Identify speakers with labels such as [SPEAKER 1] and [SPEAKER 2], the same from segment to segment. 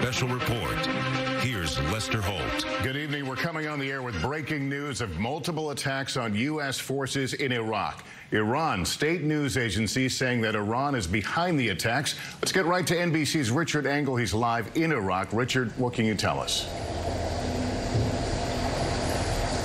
[SPEAKER 1] Special Report. Here's Lester Holt.
[SPEAKER 2] Good evening. We're coming on the air with breaking news of multiple attacks on U.S. forces in Iraq. Iran state news agencies saying that Iran is behind the attacks. Let's get right to NBC's Richard Engel. He's live in Iraq. Richard, what can you tell us?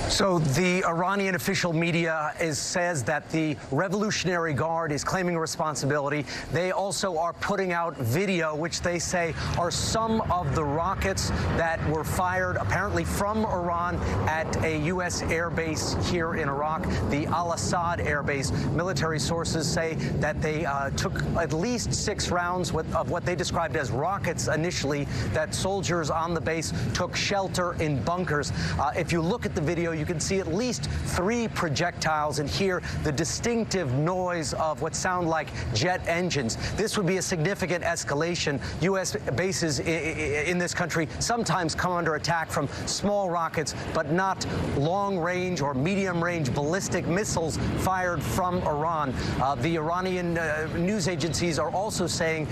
[SPEAKER 3] So the Iranian official media says that the Revolutionary Guard is claiming responsibility. They also are putting out video, which they say are some of the rockets that were fired apparently from Iran at a U.S. air base here in Iraq, the Assad air base. Military sources say that they took at least 6 rounds of what they described as rockets initially, that soldiers on the base took shelter in bunkers. If you look at the video, you can see at least 3 projectiles and hear the distinctive noise of what sound like jet engines. This would be a significant escalation. U.S. bases in this country sometimes come under attack from small rockets, but not long-range or medium-range ballistic missiles fired from Iran. The Iranian news agencies are also saying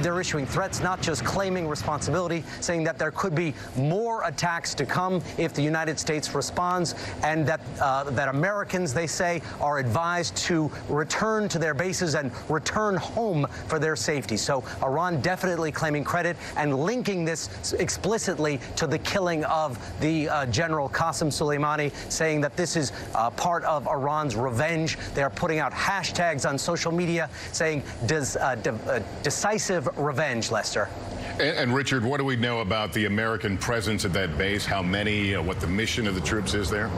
[SPEAKER 3] they're issuing threats, not just claiming responsibility, saying that there could be more attacks to come if the United States responds, and that Americans, they say, are advised to return to their bases and return home for their safety. So Iran definitely claiming credit and linking this explicitly to the killing of the General Qasem Soleimani, saying that this is part of Iran's revenge. They are putting out hashtags on social media saying decisive revenge, Lester.
[SPEAKER 2] And Richard, what do we know about the American presence at that base? How many, what the mission of the troops is there?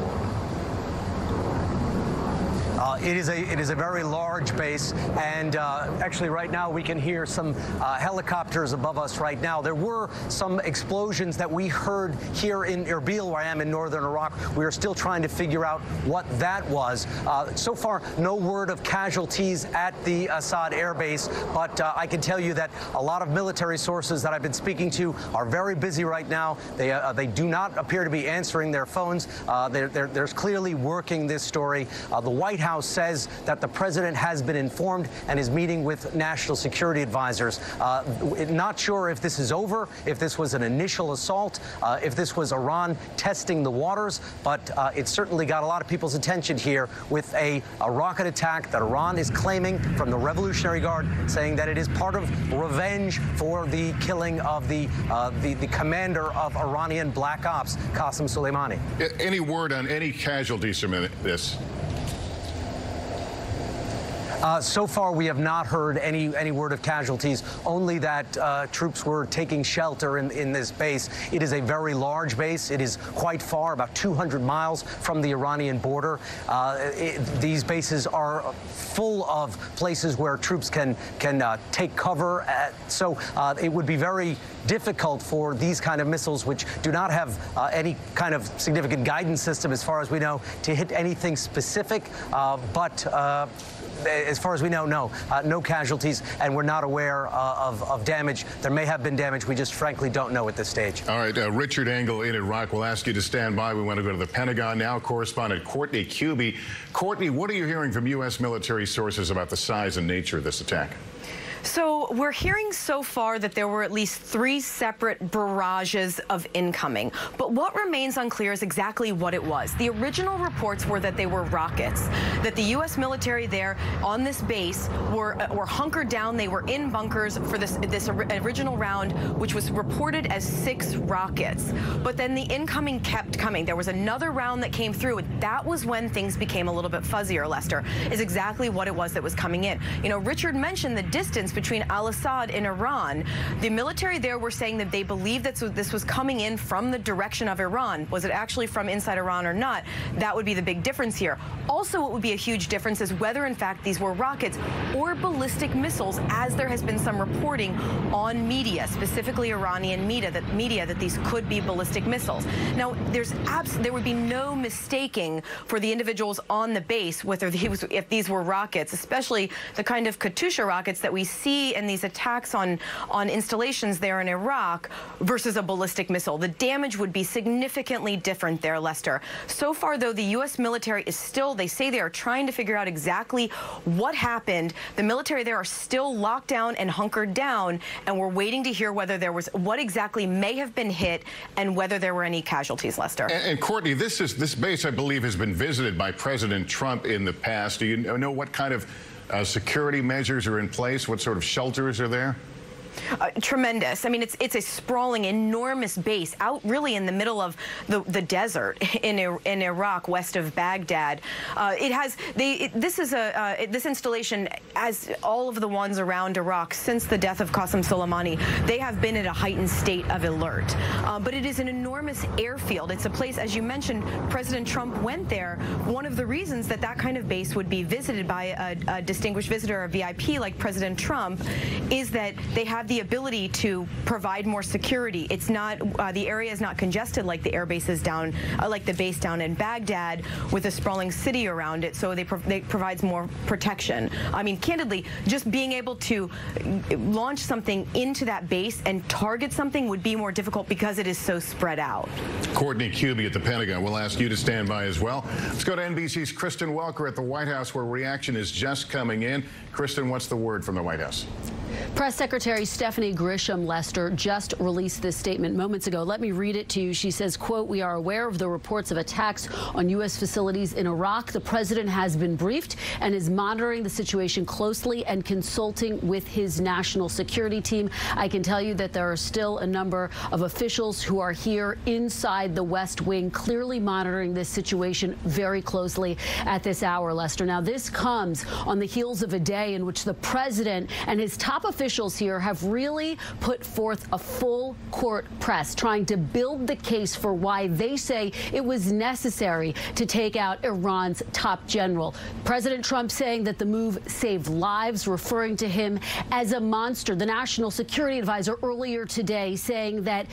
[SPEAKER 3] It is a very large base, and actually right now we can hear some helicopters above us right now. There were some explosions that we heard here in Erbil, where I am in northern Iraq. We are still trying to figure out what that was. So far, no word of casualties at the Assad air base, but I can tell you that a lot of military sources that I've been speaking to are very busy right now. They do not appear to be answering their phones. They're clearly working this story. The White House says that the president has been informed and is meeting with national security advisors. Not sure if this is over, if this was an initial assault, if this was Iran testing the waters, but it certainly got a lot of people's attention here with a rocket attack that Iran is claiming from the Revolutionary Guard, saying that it is part of revenge for the killing of the commander of Iranian Black Ops, Qasem Soleimani.
[SPEAKER 2] Any word on any casualties from this?
[SPEAKER 3] So far, we have not heard any word of casualties, only that troops were taking shelter in this base. It is a very large base. It is quite far, about 200 miles from the Iranian border. These bases are full of places where troops can take cover. So it would be very difficult for these kind of missiles, which do not have any kind of significant guidance system, as far as we know, to hit anything specific. As far as we know, no casualties, and we're not aware of damage. There may have been damage. We just frankly don't know at this stage.
[SPEAKER 2] All right, Richard Engel in Iraq. We'll ask you to stand by. We want to go to the Pentagon now. Correspondent Courtney Cuby. Courtney, what are you hearing from U.S. military sources about the size and nature of this attack?
[SPEAKER 4] So we're hearing so far that there were at least 3 separate barrages of incoming. But what remains unclear is exactly what it was. The original reports were that they were rockets, that the U.S. military there on this base were hunkered down. They were in bunkers for this original round, which was reported as 6 rockets. But then the incoming kept coming. There was another round that came through. And that was when things became a little bit fuzzier, Lester, is exactly what it was that was coming in. You know, Richard mentioned the distance between Al-Assad and Iran. The military there were saying that they believed that this was coming in from the direction of Iran. Was it actually from inside Iran or not? That would be the big difference here. Also, what would be a huge difference is whether, in fact, these were rockets or ballistic missiles, as there has been some reporting on media, specifically Iranian media, that these could be ballistic missiles. Now, there would be no mistaking for the individuals on the base whether if these were rockets, especially the kind of Katyusha rockets that we see in these attacks on installations there in Iraq versus a ballistic missile. The damage would be significantly different there, Lester. So far, though, the U.S. military is still, they say they are trying to figure out exactly what happened. The military there are still locked down and hunkered down, and we're waiting to hear whether there was, what exactly may have been hit and whether there were any casualties, Lester.
[SPEAKER 2] And Courtney, this base, I believe, has been visited by President Trump in the past. Do you know what kind of security measures are in place? What sort of shelters are there?
[SPEAKER 4] Tremendous. I mean, it's a sprawling, enormous base out really in the middle of the desert in Iraq, west of Baghdad. This installation, as all of the ones around Iraq since the death of Qasem Soleimani, they have been at a heightened state of alert. But it is an enormous airfield. It's a place, as you mentioned, President Trump went there. One of the reasons that kind of base would be visited by a distinguished visitor, a VIP like President Trump, is that they have the ability to provide more security. It's not the area is not congested like the air bases down, like the base down in Baghdad, with a sprawling city around it. So they provides more protection. I mean, candidly, just being able to launch something into that base and target something would be more difficult because it is so spread out.
[SPEAKER 2] Courtney Cubie at the Pentagon. We'll ask you to stand by as well. Let's go to NBC's Kristen Welker at the White House, where reaction is just coming in. Kristen, what's the word from the White House?
[SPEAKER 5] Press Secretary Stephanie Grisham, Lester, just released this statement moments ago. Let me read it to you. She says, quote, "We are aware of the reports of attacks on U.S. facilities in Iraq. The president has been briefed and is monitoring the situation closely and consulting with his national security team. I can tell you that there are still a number of officials who are here inside the West Wing, clearly monitoring this situation very closely at this hour, Lester." Now, this comes on the heels of a day in which the president and his top officials here have really put forth a full court press, trying to build the case for why they say it was necessary to take out Iran's top general. President Trump saying that the move saved lives, referring to him as a monster. The national security advisor earlier today saying that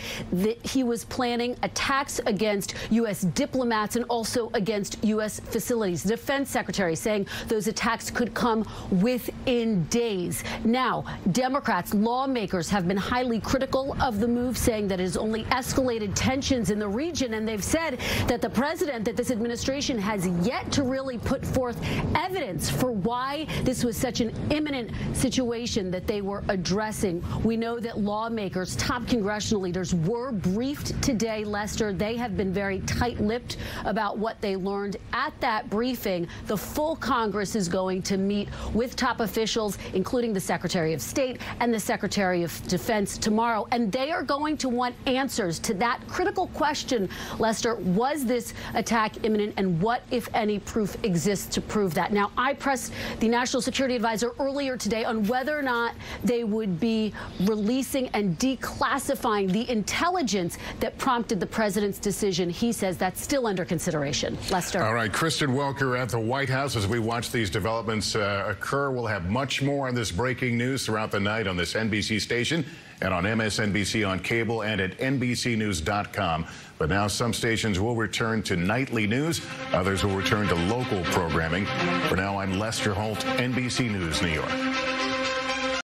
[SPEAKER 5] he was planning attacks against U.S. diplomats and also against U.S. facilities. The defense secretary saying those attacks could come within days. Now, Democrats, lawmakers have been highly critical of the move, saying that it has only escalated tensions in the region. And they've said that the president, that this administration has yet to really put forth evidence for why this was such an imminent situation that they were addressing. We know that lawmakers, top congressional leaders, were briefed today, Lester. They have been very tight-lipped about what they learned at that briefing. The full Congress is going to meet with top officials, including the Secretary of State and the Secretary of Defense tomorrow, and they are going to want answers to that critical question, Lester. Was this attack imminent, and what, if any, proof exists to prove that? Now, I pressed the National Security Advisor earlier today on whether or not they would be releasing and declassifying the intelligence that prompted the president's decision. He says that's still under consideration. Lester.
[SPEAKER 2] All right, Kristen Welker at the White House. As we watch these developments occur, we'll have much more on this breaking news throughout the night on this NBC station and on MSNBC on cable and at NBCnews.com. But now some stations will return to nightly news. Others will return to local programming. For now, I'm Lester Holt, NBC News, New York.